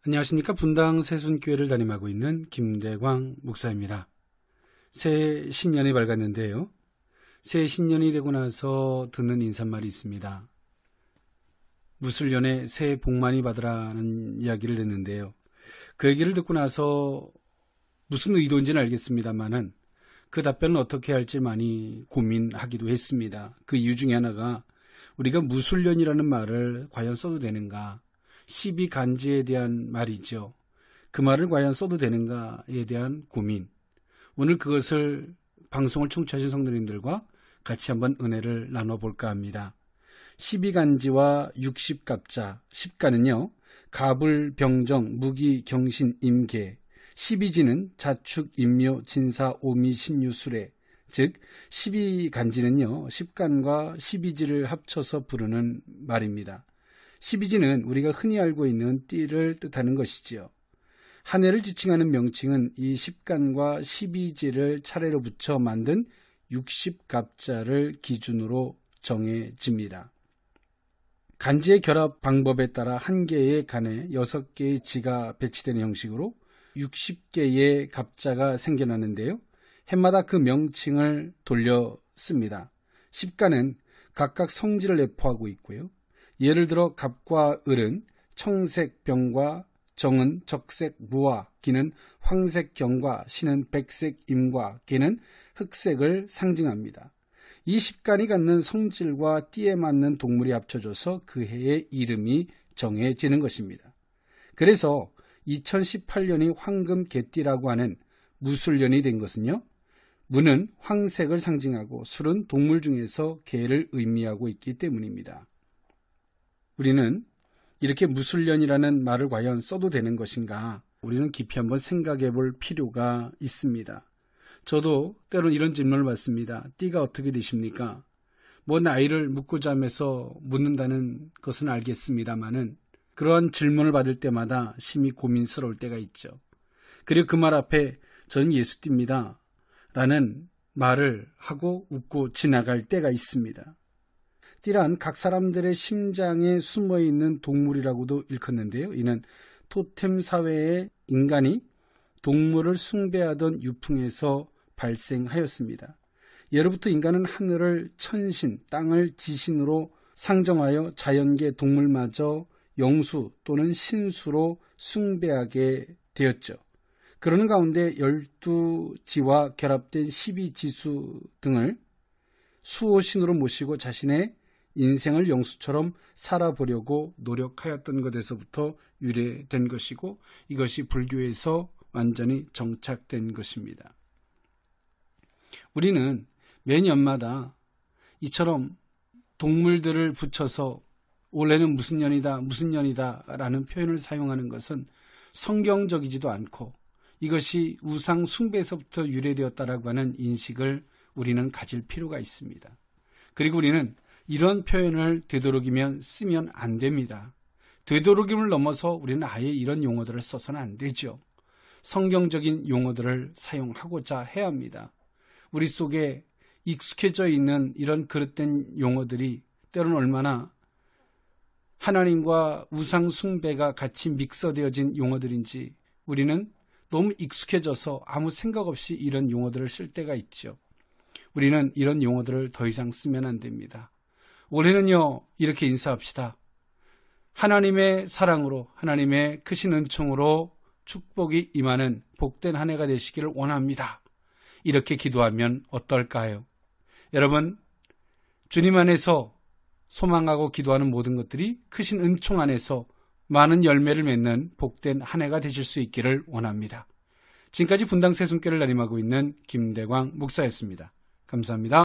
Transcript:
안녕하십니까. 분당 새순교회를 담임하고 있는 김대광 목사입니다. 새 신년이 밝았는데요. 새 신년이 되고 나서 듣는 인사말이 있습니다. 무술년에 새해 복 많이 받으라는 이야기를 듣는데요. 그 얘기를 듣고 나서 무슨 의도인지는 알겠습니다만은 그 답변을 어떻게 할지 많이 고민하기도 했습니다. 그 이유 중에 하나가 우리가 무술년이라는 말을 과연 써도 되는가? 12간지에 대한 말이죠. 그 말을 과연 써도 되는가에 대한 고민. 오늘 그것을 방송을 청취하신 성도님들과 같이 한번 은혜를 나눠볼까 합니다. 12간지와 60갑자, 10간은요. 갑을, 병정, 무기, 경신, 임계. 12지는 자축, 임묘, 진사, 오미, 신유, 수레. 즉 12간지는요. 10간과 12지를 합쳐서 부르는 말입니다. 12지는 우리가 흔히 알고 있는 띠를 뜻하는 것이지요. 한 해를 지칭하는 명칭은 이 10간과 12지를 차례로 붙여 만든 60갑자를 기준으로 정해집니다. 간지의 결합 방법에 따라 한 개의 간에 6개의 지가 배치되는 형식으로 60개의 갑자가 생겨나는데요. 해마다 그 명칭을 돌려 씁니다. 10간은 각각 성질을 내포하고 있고요. 예를 들어 갑과 을은 청색 병과 정은 적색 무화, 기는 황색 경과, 신은 백색 임과, 개는 흑색을 상징합니다. 이 10간이 갖는 성질과 띠에 맞는 동물이 합쳐져서 그 해의 이름이 정해지는 것입니다. 그래서 2018년이 황금 개띠라고 하는 무술년이 된 것은요. 무는 황색을 상징하고 술은 동물 중에서 개를 의미하고 있기 때문입니다. 우리는 이렇게 무술년이라는 말을 과연 써도 되는 것인가? 우리는 깊이 한번 생각해 볼 필요가 있습니다. 저도 때론 이런 질문을 받습니다. 띠가 어떻게 되십니까? 나이를 묻고자 하면서 묻는다는 것은 알겠습니다만은 그러한 질문을 받을 때마다 심히 고민스러울 때가 있죠. 그리고 그 말 앞에 저는 예수띠입니다 라는 말을 하고 웃고 지나갈 때가 있습니다. 띠란 각 사람들의 심장에 숨어있는 동물이라고도 일컫는데요. 이는 토템 사회의 인간이 동물을 숭배하던 유풍에서 발생하였습니다. 예로부터 인간은 하늘을 천신, 땅을 지신으로 상정하여 자연계 동물마저 영수 또는 신수로 숭배하게 되었죠. 그러는 가운데 12지와 결합된 12지수 등을 수호신으로 모시고 자신의 인생을 영수처럼 살아보려고 노력하였던 것에서부터 유래된 것이고 이것이 불교에서 완전히 정착된 것입니다. 우리는 매년마다 이처럼 동물들을 붙여서 올해는 무슨 년이다 라는 표현을 사용하는 것은 성경적이지도 않고 이것이 우상 숭배에서부터 유래되었다라고 하는 인식을 우리는 가질 필요가 있습니다. 그리고 우리는 이런 표현을 되도록이면 쓰면 안 됩니다. 되도록임을 넘어서 우리는 아예 이런 용어들을 써서는 안 되죠. 성경적인 용어들을 사용하고자 해야 합니다. 우리 속에 익숙해져 있는 이런 그릇된 용어들이 때로는 얼마나 하나님과 우상 숭배가 같이 믹서되어진 용어들인지 우리는 너무 익숙해져서 아무 생각 없이 이런 용어들을 쓸 때가 있죠. 우리는 이런 용어들을 더 이상 쓰면 안 됩니다. 올해는요, 이렇게 인사합시다. 하나님의 사랑으로, 하나님의 크신 은총으로 축복이 임하는 복된 한 해가 되시기를 원합니다. 이렇게 기도하면 어떨까요? 여러분, 주님 안에서 소망하고 기도하는 모든 것들이 크신 은총 안에서 많은 열매를 맺는 복된 한 해가 되실 수 있기를 원합니다. 지금까지 분당 새순교회를 담임하고 있는 김대광 목사였습니다. 감사합니다.